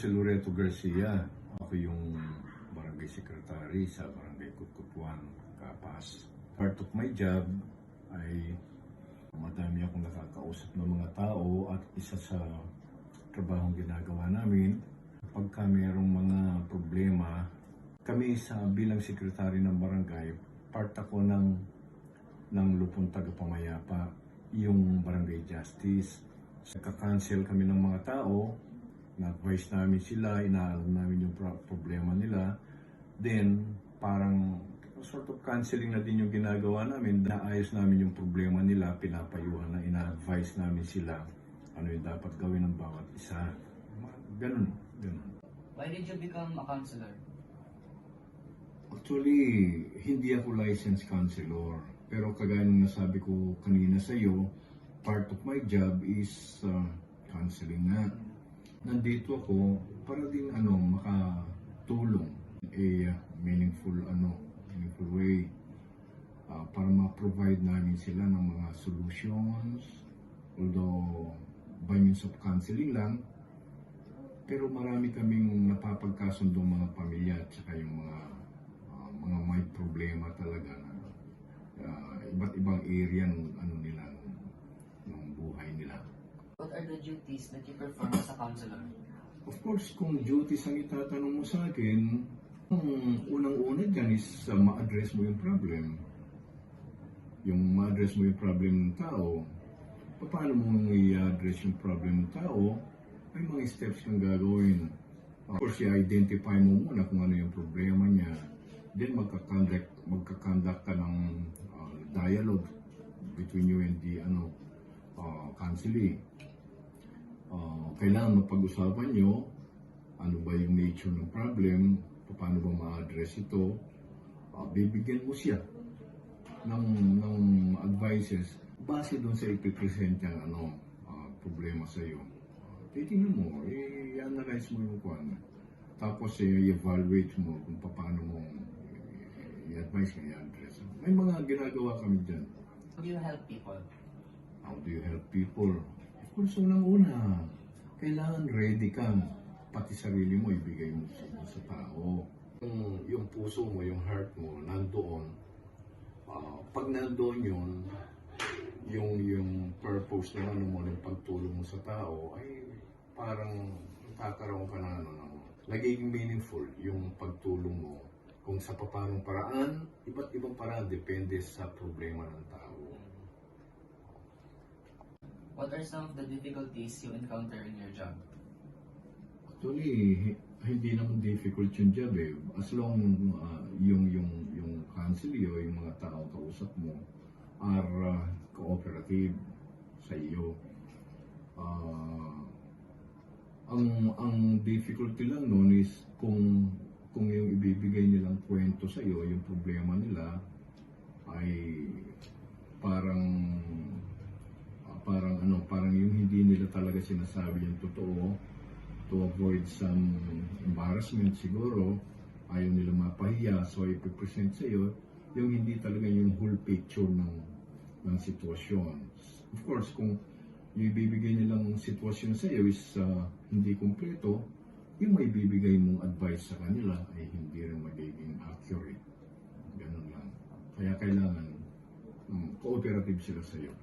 si Loreto Garcia. Ako yung barangay secretary sa barangay Kutkutuan, Kapas. Part of my job ay madami akong nakakausap ng mga tao at isa sa trabahong ginagawa namin, pagka mayroong mga problema, kami sa bilang sekretary ng barangay, part ako ng lupong tagapamayapa, yung barangay justice. Nagka-cancel kami ng mga tao, na-advise namin sila, inaalam namin yung problema nila. Then, parang sort of canceling na din yung ginagawa namin. Naayos namin yung problema nila, pinapayuhan na, ina-advise namin sila ano yung dapat gawin ng bawat isa. Ganun. Why did you become a counselor? Actually, hindi ako licensed counselor. Pero kagaya ng nasabi ko kanina sa iyo, part of my job is counseling nga. Nandito ako para din makatulong meaningful way para ma-provide namin sila ng mga solutions, although by means of counseling lang, pero marami kaming napapagkasundong mga pamilya at saka yung mga may problema talaga na iba't ibang area ng buhay nila. What are the duties that you perform as a counselor? Of course, kung duties ang itatanong mo sa akin, unang-una dyan is ma-address mo yung problem. Yung ma-address mo yung problem ng tao, paano mo i-address yung problem ng tao, may mga steps kang gagawin. Of course, i-identify mo muna kung ano yung problema niya. Then magkakonduct ka ng dialogue between you and the counseling. Kailangan mapag-usapan nyo ano ba yung nature ng problem, paano ba ma-address ito. Bibigyan mo siya ng advices base doon sa ipipresent niyang problema sa iyo. Titingnan mo, i-analyze mo yung kwan. Tapos i-evaluate mo kung paano mo i-advise ka, i-address. May mga ginagawa kami dyan. How do you help people? How do you help people? Of course, unang-una, kailangan ready kang pati sarili mo ibigay mo sa tao. Yung puso mo, yung heart mo, nandoon. Pag nandoon yun, yung purpose na yung pagtulong mo sa tao ay parang kakaroon ka na nagiging meaningful yung pagtulong mo kung sa papanong paraan, iba't ibang paraan depende sa problema ng tao. What are some of the difficulties you encounter in your job? Actually, hindi naman difficult yung job eh. As long yung counselor o yung mga tao kausap mo are cooperative sa iyo. Ang difficulty lang noon is kung yung ibibigay nilang kwento sa iyo, yung problema nila ay parang yung hindi nila talaga sinasabi yung totoo to avoid some embarrassment siguro, ayaw nila mapahiya, so ipipresent sa iyo yung hindi talaga yung whole picture ng sitwasyon. Of course, kung yung ibibigay nilang sitwasyon sa iyo is hindi kumpleto, yung may bibigay mong advice sa kanila ay hindi rin magiging accurate. Ganun lang. Kaya kailangan cooperative sila sa iyo.